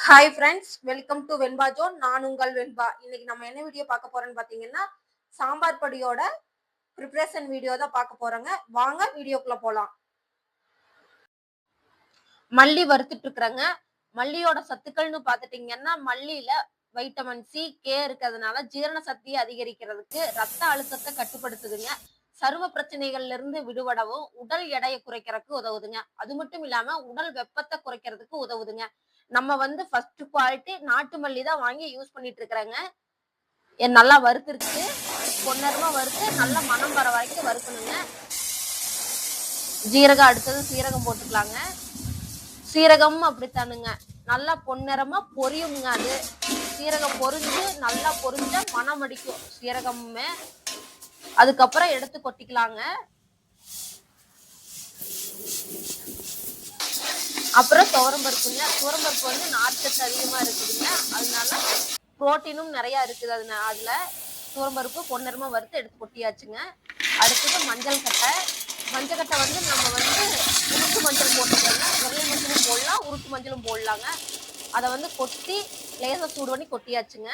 Hi friends, welcome to Venba zone. நான் உங்கள் வெண்பா. இன்னைக்கு நம்ம என்ன வீடியோ பார்க்க போறோம்னு பார்த்தீங்கன்னா, சாம்பார் பொடியோட ப்ரிப்பரேஷன் வீடியோ தான் பார்க்க போறோங்க. வாங்க வீடியோக்குள்ள போலாம். மல்லி வறுத்துட்டு இருக்கிறேங்க. மல்லியோட சத்துக்கள்னு பார்த்துட்டீங்கன்னா, மல்லியில வைட்டமின் சி, கே இருக்கிறதுனால ஜீரண சக்தியை அதிகரிக்கிறதுக்கு, ரத்த அழுத்தத்தை கட்டுப்படுத்துதுங்க. சரும பிரச்சனைகள்ல இருந்து விடுபடவும், உடல் எடையை குறைக்கிறதுக்கு உதவுதுங்க. அது மட்டும் இல்லாம உடல் வெப்பத்தை குறைக்கிறதுக்கு உதவுதுங்க. நம்ம ஃபர்ஸ்ட் குவாலிட்டி நாட்டு மல்லி தான் வாங்கி யூஸ் பண்ணிட்டு இருக்கிறேங்க. நல்லா வறுத்துருச்சு, பொன்னரமா வறுத்து நல்லா மனம் வர வரைக்கும் வறுக்கணுங்க. ஜீரகம், அடுத்தது சீரகம் போட்டுக்கலாங்க. சீரகம் அப்படித்தானுங்க, நல்லா பொன்னிறமா பொரியுங்க. அது சீரகம் பொரிஞ்சு நல்லா பொரிஞ்சா மனம் அடிக்கும் சீரகமுமே. அதுக்கப்புறம் எடுத்து கொட்டிக்கலாங்க. அப்புறம் துவரம்பருப்புங்க. துவரம்பருப்பு நார்ச்சத்து அதிகமா இருக்குதுங்க, அதனால புரோட்டீனும் நிறைய இருக்குது. அதுல துவரம்பருப்பு பொன்னிறமா வறுத்து எடுத்து கொட்டியாச்சுங்க. அடுத்தது மஞ்சள் கட்டை. மஞ்சள் கட்டை நம்ம உருட்டு மஞ்சள் போட்டுக்கோங்க. வெள்ளை மஞ்சளும் போடலாம், உருட்டு மஞ்சளும் போடலாங்க. அதை கொட்டி லேசா சூடு பண்ணி கொட்டியாச்சுங்க.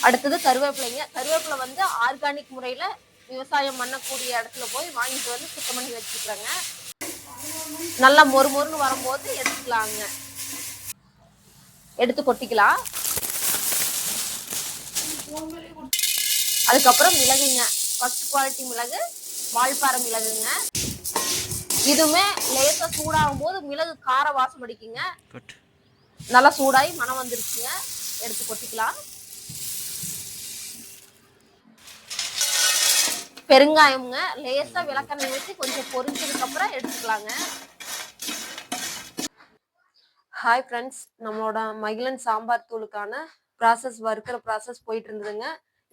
அடுத்தது கருவேப்பிலைங்க. கருவேப்பிலை ஆர்கானிக் முறையில விவசாயம் பண்ணக்கூடிய இடத்துல போய் வாங்கிட்டு சுத்தம் பண்ணி வச்சுக்கிறேங்க. நல்லா மொறு மொறுன்னு வரும்போது எடுத்துக்கலாங்க. எடுத்து கொட்டிக்கலாம். அதுக்கப்புறம் மிளகுங்க. ஃபர்ஸ்ட் குவாலிட்டி மிளகு, வால்பாறை மிளகுங்க. இதுவுமே லேசா சூடாகும் போது மிளகு கார வாசம் அடிக்குங்க. நல்லா சூடாகி மனம் வந்துருச்சுங்க. எடுத்து கொட்டிக்கலாம். பெருங்காயம்ங்க. லேசா விளக்கெண்ணெய் ஊற்றி கொஞ்சம் பொரிஞ்சதுக்கு அப்புறம் எடுத்துக்கலாங்க. ஹாய் ஃப்ரெண்ட்ஸ், நம்மளோட மகிழன் சாம்பார் தூளுக்கான வறுக்கிற ப்ராசஸ் போயிட்டு இருந்ததுங்க.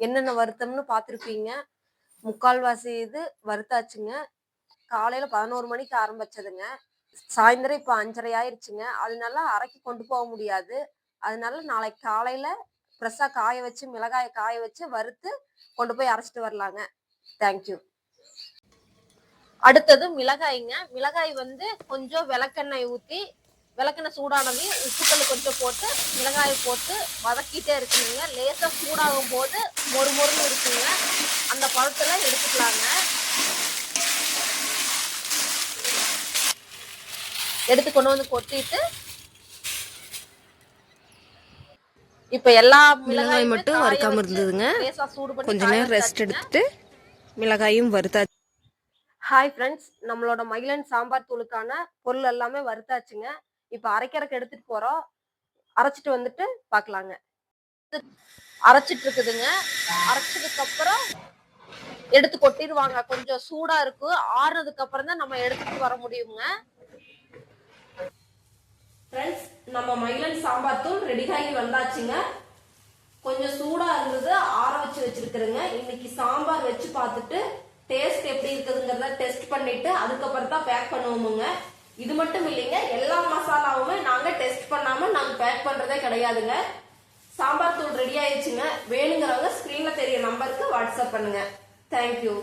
என்னென்ன வருத்தம்னு பார்த்துருப்பீங்க. முக்கால்வாசி இது வறுத்தாச்சுங்க. காலையில 11 மணிக்கு ஆரம்பிச்சதுங்க. சாயந்தரம் இப்போ 5:30 ஆயிடுச்சுங்க. அதனால அரைக்கி கொண்டு போக முடியாது. அதனால நாளைக்கு காலையில ஃப்ரெஷ்ஷாக காய வச்சு, மிளகாயை காய வச்சு வறுத்து கொண்டு போய் அரைச்சிட்டு வரலாங்க. தேங்க்யூ. அடுத்தது மிளகாய்ங்க. மிளகாய் கொஞ்சம் விளக்கெண்ணெய் ஊற்றி, விளக்கெண்ணெய் சூடானதையும் உப்புக்கல் கொஞ்சம் போட்டு மிளகாயை போட்டு வதக்கிட்டே இருக்குங்க. லேசா சூடாகும் போது மொறு மொறுன்னு இருக்குங்க. அந்த பழத்துல எடுத்துக்கலாங்க. எடுத்து கொண்டு கொட்டிட்டு இப்ப எல்லா மிளகாய் மட்டும் வறுக்காம இருந்ததுங்க. கொஞ்ச நேரம் ரெஸ்ட் எடுத்துட்டு மிளகாயும் வறுத்தா. ஹாய் ஃப்ரெண்ட்ஸ், நம்மளோட மகிழன் சாம்பார் தூளுக்கான பொருள் எல்லாமே வறுத்தாச்சுங்க. இப்ப அரைக்கிறதுக்கு எடுத்துட்டு போறோம். அரைச்சிட்டு பார்க்கலாங்க. அரைச்சிட்டு இருக்குதுங்க. அரைச்சதுக்கு அப்புறம் எடுத்து கொட்டிடுவாங்க. கொஞ்சம் சூடா இருக்கு. ஆறுனதுக்கு அப்புறம் தான் நம்ம எடுத்துட்டு வர முடியுங்க. ஃப்ரெண்ட்ஸ், நம்ம மகிழன் சாம்பார் தூள் ரெடி ஆகி வந்தாச்சுங்க. கொஞ்சம் சூடா இருந்தது, ஆற வச்சு வச்சிருக்கிறேங்க. இன்னைக்கு சாம்பார் வச்சு பார்த்துட்டு டேஸ்ட் எப்படி இருக்குதுங்கிறத டெஸ்ட் பண்ணிட்டு அதுக்கப்புறம் தான் பேக் பண்ணுவோமுங்க. இது மட்டும் இல்லைங்க, எல்லா மசாலாவுமே நாங்க டெஸ்ட் பண்ணாம நாங்க பேக் பண்றதே கிடையாதுங்க. சாம்பார் தூள் ரெடி ஆயிடுச்சுங்க. வேணுங்கிறவங்க ஸ்கிரீன்ல தெரிய நம்பருக்கு வாட்ஸ்அப் பண்ணுங்க. தேங்க்யூ.